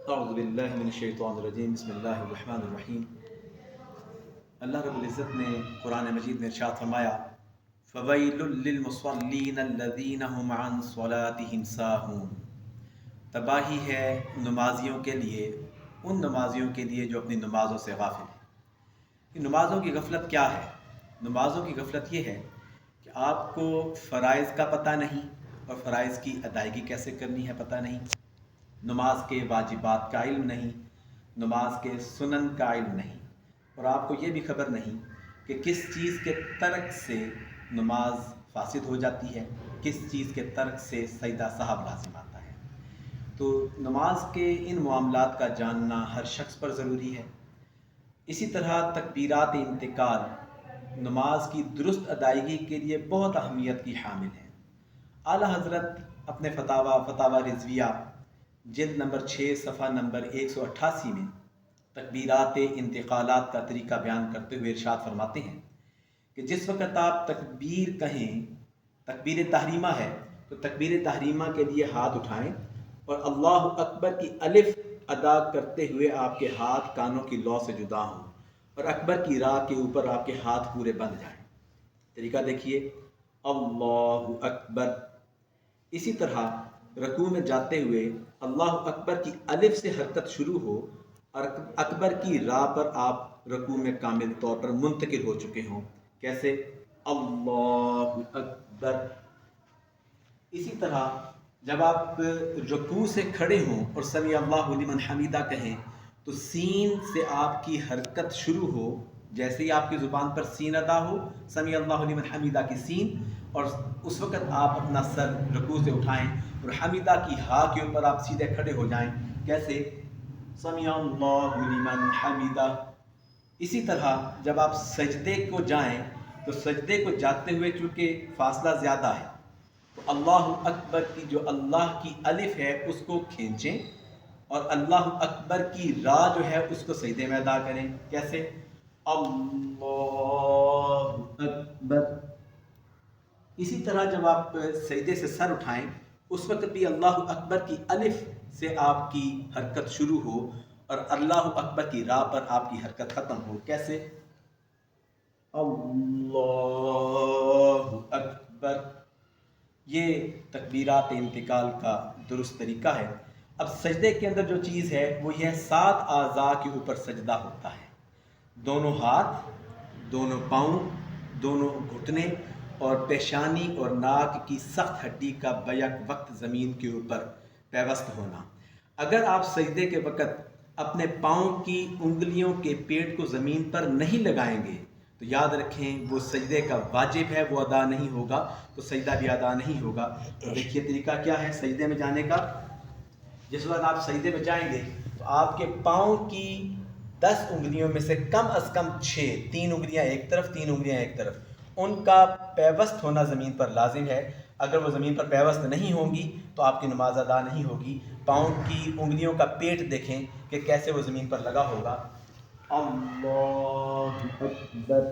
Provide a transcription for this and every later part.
اعوذ باللہ من الشیطان الرجیم بسم اللہ الرحمن الرحیم۔ اللہ رب العزت نے قرآن مجید میں ارشاد فرمایا فَوَيْلٌ لِّلْمُصَلِّينَ الَّذِينَ هُمْ عَنْ صَلَاتِهِمْ سَاهُونَ، تباہی ہے نمازیوں کے لیے، ان نمازیوں کے لیے جو اپنی نمازوں سے غافل ہیں۔ کہ نمازوں کی غفلت کیا ہے؟ نمازوں کی غفلت یہ ہے کہ آپ کو فرائض کا پتہ نہیں اور فرائض کی ادائیگی کیسے کرنی ہے پتہ نہیں، نماز کے واجبات کا علم نہیں، نماز کے سنن کا علم نہیں، اور آپ کو یہ بھی خبر نہیں کہ کس چیز کے ترک سے نماز فاسد ہو جاتی ہے، کس چیز کے ترک سے سجدہ سہو لازم آتا ہے۔ تو نماز کے ان معاملات کا جاننا ہر شخص پر ضروری ہے۔ اسی طرح تکبیرات انتقال نماز کی درست ادائیگی کے لیے بہت اہمیت کی حامل ہے۔ اعلیٰ حضرت اپنے فتاوی رضویہ جلد نمبر 6 صفحہ نمبر 188 میں تکبیرات انتقالات کا طریقہ بیان کرتے ہوئے ارشاد فرماتے ہیں کہ جس وقت آپ تکبیر کہیں، تکبیر تحریمہ ہے تو تکبیر تحریمہ کے لیے ہاتھ اٹھائیں اور اللہ اکبر کی الف ادا کرتے ہوئے آپ کے ہاتھ کانوں کی لو سے جدا ہوں اور اکبر کی راہ کے اوپر آپ کے ہاتھ پورے بندھ جائیں۔ طریقہ دیکھیے، اللہ اکبر۔ اسی طرح رکوع میں جاتے ہوئے اللہ اکبر کی الف سے حرکت شروع ہو اور اکبر کی راہ پر آپ رکوع میں کامل طور پر منتقل ہو چکے ہوں۔ کیسے؟ اللہ اکبر۔ اسی طرح جب آپ رکوع سے کھڑے ہوں اور سمیع اللہ لمن حمیدہ کہیں تو سین سے آپ کی حرکت شروع ہو، جیسے ہی آپ کی زبان پر سین ادا ہو، سمیع اللہ لمن حمیدہ کی سین، اور اس وقت آپ اپنا سر رکوع سے اٹھائیں اور حمیدہ کی ہا کے اوپر آپ سیدھے کھڑے ہو جائیں۔ کیسے؟ سمیع اللہ لمن حمیدہ۔ اسی طرح جب آپ سجدے کو جائیں تو سجدے کو جاتے ہوئے چونکہ فاصلہ زیادہ ہے تو اللہ اکبر کی جو اللہ کی الف ہے اس کو کھینچیں اور اللہ اکبر کی را جو ہے اس کو سجدے میں ادا کریں۔ کیسے؟ اللہ اکبر۔ اسی طرح جب آپ سجدے سے سر اٹھائیں اس وقت بھی اللہ اکبر کی الف سے آپ کی حرکت شروع ہو اور اللہ اکبر کی را پر آپ کی حرکت ختم ہو۔ کیسے؟ اللہ اکبر۔ یہ تکبیرات انتقال کا درست طریقہ ہے۔ اب سجدے کے اندر جو چیز ہے وہ یہ 7 اعضاء کے اوپر سجدہ ہوتا ہے، دونوں ہاتھ، دونوں پاؤں، دونوں گھٹنے اور پیشانی اور ناک کی سخت ہڈی کا بیک وقت زمین کے اوپر پیوست ہونا۔ اگر آپ سجدے کے وقت اپنے پاؤں کی انگلیوں کے پیٹ کو زمین پر نہیں لگائیں گے تو یاد رکھیں وہ سجدے کا واجب ہے، وہ ادا نہیں ہوگا، تو سجدہ بھی ادا نہیں ہوگا۔ تو دیکھیے طریقہ کیا ہے سجدے میں جانے کا۔ جس وقت آپ سجدے میں جائیں گے تو آپ کے پاؤں کی 10 انگلیوں میں سے کم از کم 6، 3 انگلیاں ایک طرف، 3 انگلیاں ایک طرف، ان کا پیوست ہونا زمین پر لازم ہے۔ اگر وہ زمین پر پیوست نہیں ہوں گی تو آپ کی نماز ادا نہیں ہوگی۔ پاؤں کی انگلیوں کا پیٹ دیکھیں کہ کیسے وہ زمین پر لگا ہوگا۔ اللہ اکبر۔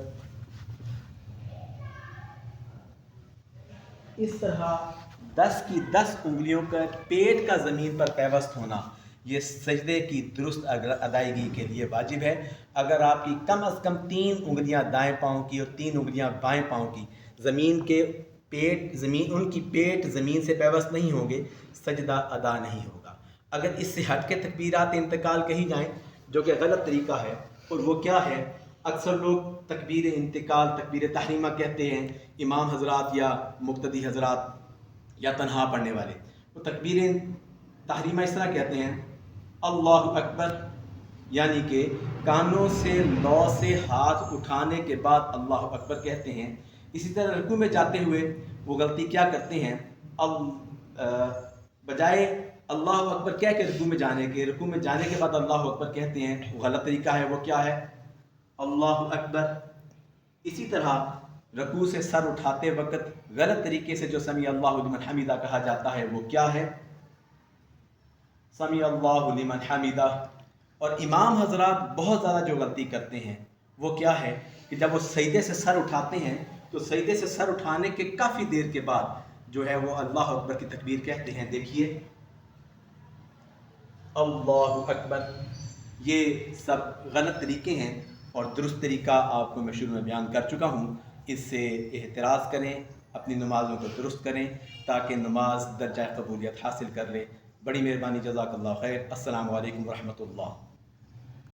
اس طرح 10 کی 10 انگلیوں کا پیٹ کا زمین پر پیوست ہونا یہ سجدے کی درست ادائیگی کے لیے واجب ہے۔ اگر آپ کی کم از کم 3 انگلیاں دائیں پاؤں کی اور 3 انگلیاں بائیں پاؤں کی ان کی پیٹ زمین سے پیوست نہیں ہوں گے، سجدہ ادا نہیں ہوگا۔ اگر اس سے ہٹ کے تکبیرات انتقال کہی جائیں جو کہ غلط طریقہ ہے، اور وہ کیا ہے، اکثر لوگ تکبیر انتقال تکبیر تحریمہ کہتے ہیں، امام حضرات یا مقتدی حضرات یا تنہا پڑھنے والے، وہ تکبیر تحریمہ اس طرح کہتے ہیں، اللہ اکبر، یعنی کہ کانوں سے لو سے ہاتھ اٹھانے کے بعد اللہ اکبر کہتے ہیں۔ اسی طرح رکوع میں جاتے ہوئے وہ غلطی کیا کرتے ہیں، بجائے اللہ اکبر کہہ کے رکوع میں جانے کے، رکوع میں جانے کے بعد اللہ اکبر کہتے ہیں، وہ غلط طریقہ ہے۔ وہ کیا ہے؟ اللہ اکبر۔ اسی طرح رکوع سے سر اٹھاتے وقت غلط طریقے سے جو سمیع اللہ لمن حمیدہ کہا جاتا ہے وہ کیا ہے؟ سمیع اللہ لمن حمیدہ۔ اور امام حضرات بہت زیادہ جو غلطی کرتے ہیں وہ کیا ہے کہ جب وہ سجدے سے سر اٹھاتے ہیں تو سجدے سے سر اٹھانے کے کافی دیر کے بعد جو ہے وہ اللہ اکبر کی تکبیر کہتے ہیں۔ دیکھیے، اللہ اکبر، یہ سب غلط طریقے ہیں اور درست طریقہ آپ کو میں شروع میں بیان کر چکا ہوں۔ اس سے احتراز کریں، اپنی نمازوں کو درست کریں تاکہ نماز درجہ قبولیت حاصل کر لے۔ بڑی مہربانی، جزاک اللہ خیر۔ السلام علیکم ورحمۃ اللہ۔